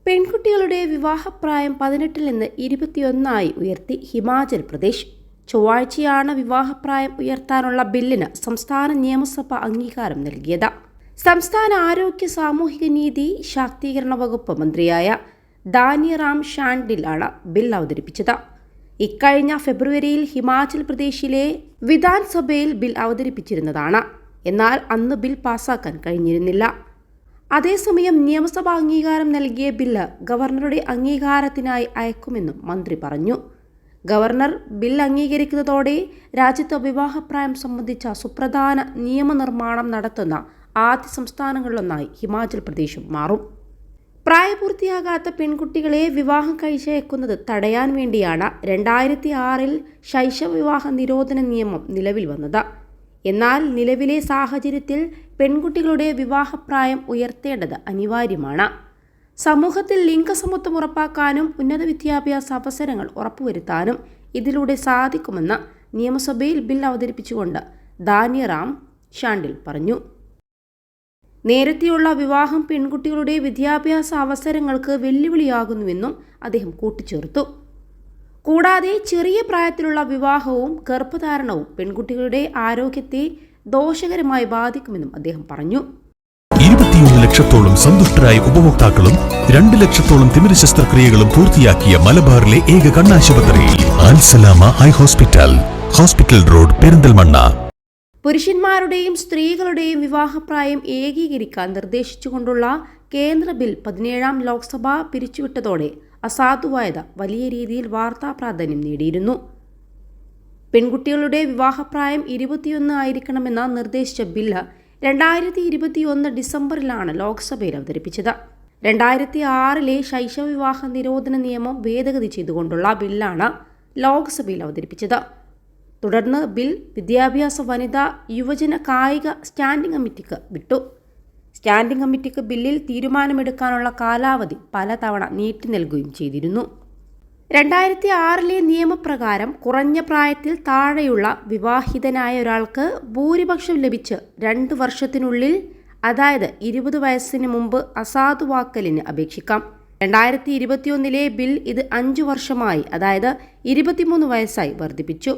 പെൺകുട്ടികളുടെ വിവാഹപ്രായം 18 നിന്ന് 21 ഉയർത്തി ഹിമാചൽ പ്രദേശ്. ചൊവ്വാഴ്ചയാണ് വിവാഹപ്രായം ഉയർത്താനുള്ള ബില്ലിന് സംസ്ഥാന നിയമസഭ അംഗീകാരം നൽകിയത്. സംസ്ഥാന ആരോഗ്യ സാമൂഹിക നീതി ശാക്തീകരണ വകുപ്പ് മന്ത്രിയായ ദാനിറാം ഷാൻഡിൽ ആണ് ബിൽ അവതരിപ്പിച്ചത്. ഇക്കഴിഞ്ഞ ഫെബ്രുവരിയിൽ ഹിമാചൽ പ്രദേശിലെ വിധാൻസഭയിൽ ബിൽ അവതരിപ്പിച്ചിരുന്നതാണ്. എന്നാൽ അന്ന് ബിൽ പാസാക്കാൻ കഴിഞ്ഞിരുന്നില്ല. അതേസമയം നിയമസഭാ അംഗീകാരം നൽകിയ ബില്ല് ഗവർണറുടെ അംഗീകാരത്തിനായി അയക്കുമെന്നും മന്ത്രി പറഞ്ഞു. ഗവർണർ ബിൽ അംഗീകരിക്കുന്നതോടെ രാജ്യത്ത് വിവാഹപ്രായം സംബന്ധിച്ച സുപ്രധാന നിയമനിർമ്മാണം നടത്തുന്ന ആദ്യ സംസ്ഥാനങ്ങളിലൊന്നായി ഹിമാചൽ പ്രദേശും മാറും. പ്രായപൂർത്തിയാകാത്ത പെൺകുട്ടികളെ വിവാഹം കഴിച്ചയക്കുന്നത് തടയാൻ വേണ്ടിയാണ് 2006 ശൈശവ വിവാഹ നിരോധന നിയമം നിലവിൽ വന്നത്. എന്നാൽ നിലവിലെ സാഹചര്യത്തിൽ പെൺകുട്ടികളുടെ വിവാഹപ്രായം ഉയർത്തേണ്ടത് അനിവാര്യമാണ്. സമൂഹത്തിൽ ലിംഗസമത്വം ഉറപ്പാക്കാനും ഉന്നത വിദ്യാഭ്യാസ അവസരങ്ങൾ ഉറപ്പുവരുത്താനും ഇതിലൂടെ സാധിക്കുമെന്ന് നിയമസഭയിൽ ബിൽ അവതരിപ്പിച്ചുകൊണ്ട് ദാനിറാം ഷാൻഡിൽ പറഞ്ഞു. നേരത്തെയുള്ള വിവാഹം പെൺകുട്ടികളുടെ വിദ്യാഭ്യാസ അവസരങ്ങൾക്ക് വെല്ലുവിളിയാകുന്നുവെന്നും അദ്ദേഹം കൂട്ടിച്ചേർത്തു. കൂടാതെ ചെറിയ പ്രായത്തിലുള്ള വിവാഹവും ഗർഭധാരണവും പെൺകുട്ടികളുടെ ആരോഗ്യത്തെ ദോഷകരമായി ബാധിക്കുമെന്നും അദ്ദേഹം പറഞ്ഞു. 21 ലക്ഷത്തോളം സന്തുഷ്ടരായ ഉപഭോക്താക്കളും 2 ലക്ഷത്തോളം തിമിര ശസ്ത്രക്രിയകളും പൂർത്തിയാക്കിയ മലബാറിലെ ഏക കണ്ണാശുപത്രി Alsalama eye hospital, hospital road, Perinthalmanna. പുരുഷന്മാരുടെയും സ്ത്രീകളുടെയും വിവാഹപ്രായം ഏകീകരിക്കാൻ നിർദ്ദേശിച്ചുകൊണ്ടുള്ള കേന്ദ്ര ബിൽ 17ാം ലോക്സഭ പിരിച്ചുവിട്ടതോടെ അസാധുവായത് വലിയ രീതിയിൽ വാർത്താ പ്രാധാന്യം നേടിയിരുന്നു. പെൺകുട്ടികളുടെ വിവാഹപ്രായം 21 ആയിരിക്കണമെന്ന് നിർദ്ദേശിച്ച ബില്ല് 2021 ഡിസംബറിലാണ് ലോക്സഭയിൽ അവതരിപ്പിച്ചത്. 2006 ശൈശവ വിവാഹ നിരോധന നിയമം ഭേദഗതി ചെയ്തുകൊണ്ടുള്ള ബില്ലാണ് ലോക്സഭയിൽ അവതരിപ്പിച്ചത്. തുടർന്ന് ബിൽ വിദ്യാഭ്യാസ, വനിതാ, യുവജന, കായിക സ്റ്റാൻഡിംഗ് കമ്മിറ്റിക്ക് വിട്ടു. സ്റ്റാൻഡിംഗ് കമ്മിറ്റിക്ക് ബില്ലിൽ തീരുമാനമെടുക്കാനുള്ള കാലാവധി പലതവണ നീട്ടി നൽകുകയും ചെയ്തിരുന്നു. 2006 നിയമപ്രകാരം കുറഞ്ഞ പ്രായത്തിൽ താഴെയുള്ള വിവാഹിതനായ ഒരാൾക്ക് ഭൂരിപക്ഷം ലഭിച്ച് 2 വർഷത്തിനുള്ളിൽ, അതായത് 20 വയസ്സിന് മുമ്പ് അസാധുവാക്കലിന് അപേക്ഷിക്കാം. 2021 ബിൽ ഇത് 5 വർഷമായി, അതായത് 23 വയസ്സായി വർദ്ധിപ്പിച്ചു.